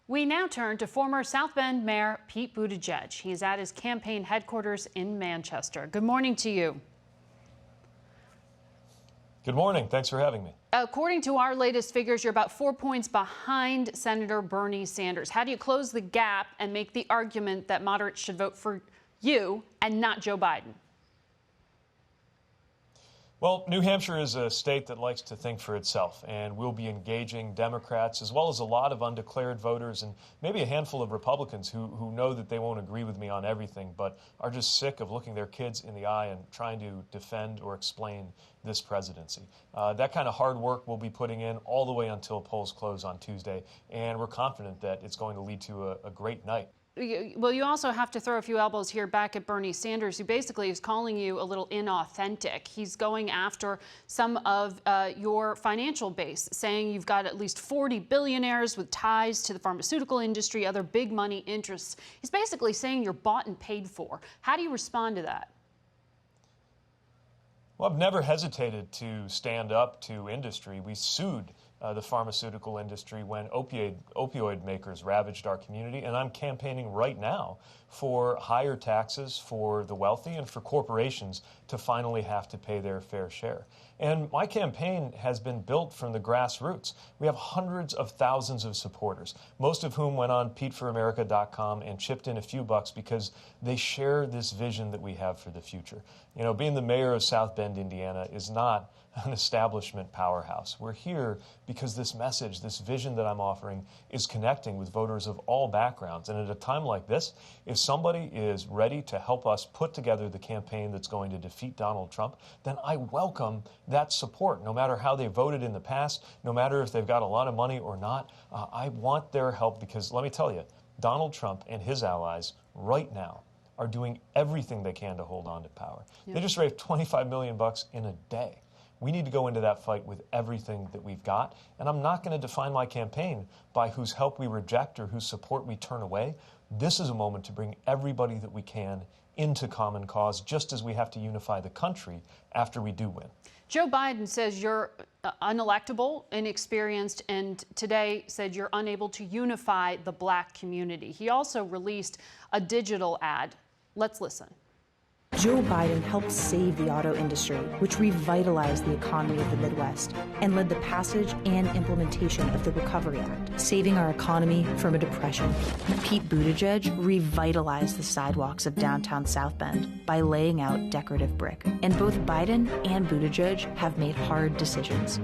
We now turn to former South Bend Mayor Pete Buttigieg. He's at his campaign headquarters in Manchester. Good morning to you. Good morning. Thanks for having me. According to our latest figures, you're about 4 points behind Senator Bernie Sanders. How do you close the gap and make the argument that moderates should vote for you and not Joe Biden? Well, New Hampshire is a state that likes to think for itself, and we'll be engaging Democrats as well as a lot of undeclared voters and maybe a handful of Republicans who know that they won't agree with me on everything, but are just sick of looking their kids in the eye and trying to defend or explain this presidency. That kind of hard work we'll be putting in all the way until polls close on Tuesday, and we're confident that it's going to lead to a great night. Well, you also have to throw a few elbows here back at Bernie Sanders, who basically is calling you a little inauthentic. He's going after some of your financial base, saying you've got at least 40 billionaires with ties to the pharmaceutical industry, other big money interests. He's basically saying you're bought and paid for. How do you respond to that? Well, I've never hesitated to stand up to industry. We sued the pharmaceutical industry when opioid makers ravaged our community, and I'm campaigning right now for higher taxes for the wealthy and for corporations to finally have to pay their fair share. And my campaign has been built from the grassroots. We have hundreds of thousands of supporters, most of whom went on PeteForAmerica.com and chipped in a few bucks because they share this vision that we have for the future. You know, being the mayor of South Bend, Indiana is not an establishment powerhouse. We're here because this message, this vision that I'm offering is connecting with voters of all backgrounds. And at a time like this, if somebody is ready to help us put together the campaign that's going to defeat Donald Trump, then I welcome that support, no matter how they voted in the past, no matter if they've got a lot of money or not. I want their help because, let me tell you, Donald Trump and his allies right now are doing everything they can to hold on to power. Yep. They just raised $25 million in a day. We need to go into that fight with everything that we've got. And I'm not going to define my campaign by whose help we reject or whose support we turn away. This is a moment to bring everybody that we can into common cause, just as we have to unify the country after we do win. Joe Biden says you're unelectable, inexperienced, and today said you're unable to unify the black community. He also released a digital ad. Let's listen. Joe Biden helped save the auto industry, which revitalized the economy of the Midwest and led the passage and implementation of the Recovery Act, saving our economy from a depression. Pete Buttigieg revitalized the sidewalks of downtown South Bend by laying out decorative brick. And both Biden and Buttigieg have made hard decisions.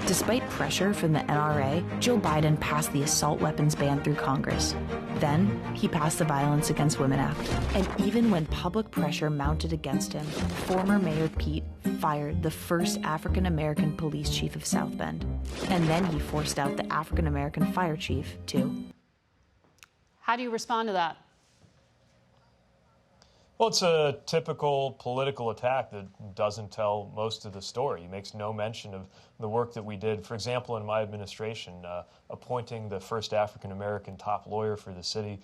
Despite pressure from the NRA, Joe Biden passed the assault weapons ban through Congress. Then he passed the Violence Against Women Act. And even when public pressure mounted against him, former Mayor Pete fired the first African-American police chief of South Bend. And then he forced out the African-American fire chief, too. How do you respond to that? Well, it's a typical political attack that doesn't tell most of the story. He makes no mention of the work that we did, for example, in my administration, appointing the first African-American top lawyer for the city,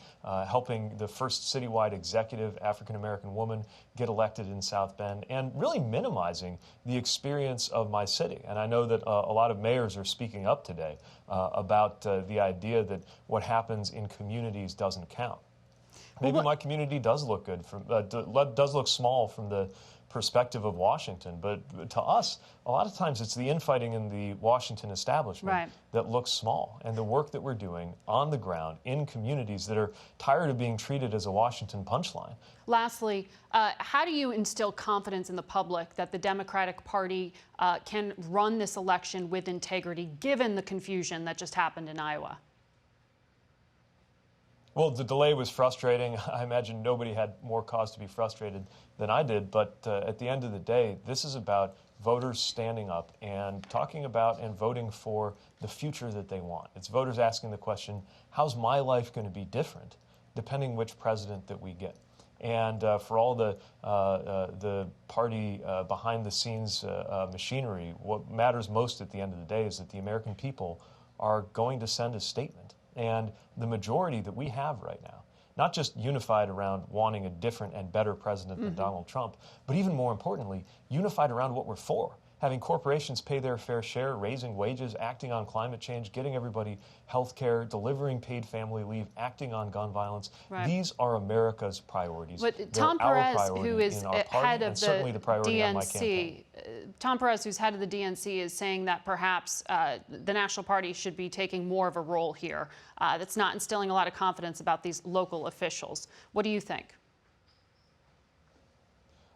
helping the first citywide executive African-American woman get elected in South Bend, and really minimizing the experience of my city. And I know that a lot of mayors are speaking up today about the idea that what happens in communities doesn't count. Maybe my community does look good, does look small from the perspective of Washington, but to us, a lot of times it's the infighting in the Washington establishment that looks small, and the work that we're doing on the ground in communities that are tired of being treated as a Washington punchline. Lastly, how do you instill confidence in the public that the Democratic Party can run this election with integrity, given the confusion that just happened in Iowa? Well, the delay was frustrating. I imagine nobody had more cause to be frustrated than I did. But at the end of the day, this is about voters standing up and talking about and voting for the future that they want. It's voters asking the question, how's my life going to be different depending which president that we get? And for all the party behind-the-scenes machinery, what matters most at the end of the day is that the American people are going to send a statement. And the majority that we have right now, not just unified around wanting a different and better president than Donald Trump, but even more importantly, unified around what we're for. having corporations pay their fair share, raising wages, acting on climate change, getting everybody health care, delivering paid family leave, acting on gun violence. Right. These are America's priorities. But They're Tom our Perez, priority who is in our party, head of and certainly the priority on my DNC, campaign. Tom Perez, who's head of the DNC, is saying that perhaps the National Party should be taking more of a role here. That's not instilling a lot of confidence about these local officials. What do you think?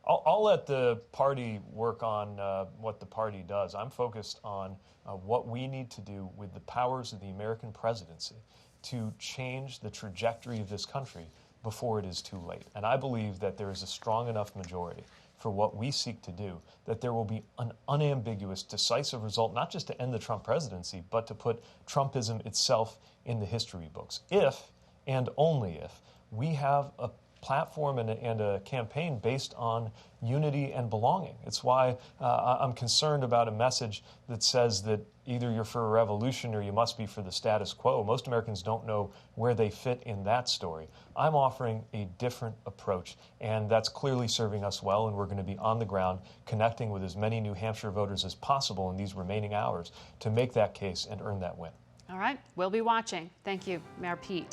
I'll let the party work on what the party does. I'm focused on what we need to do with the powers of the American presidency to change the trajectory of this country before it is too late. And I believe that there is a strong enough majority for what we seek to do, that there will be an unambiguous, decisive result, not just to end the Trump presidency, but to put Trumpism itself in the history books. If, and only if, we have a platform and a campaign based on unity and belonging. It's why I'm concerned about a message that says that either you're for a revolution or you must be for the status quo. Most Americans don't know where they fit in that story. I'm offering a different approach, and that's clearly serving us well, and we're going to be on the ground connecting with as many New Hampshire voters as possible in these remaining hours to make that case and earn that win. All right, we'll be watching. Thank you, Mayor Pete.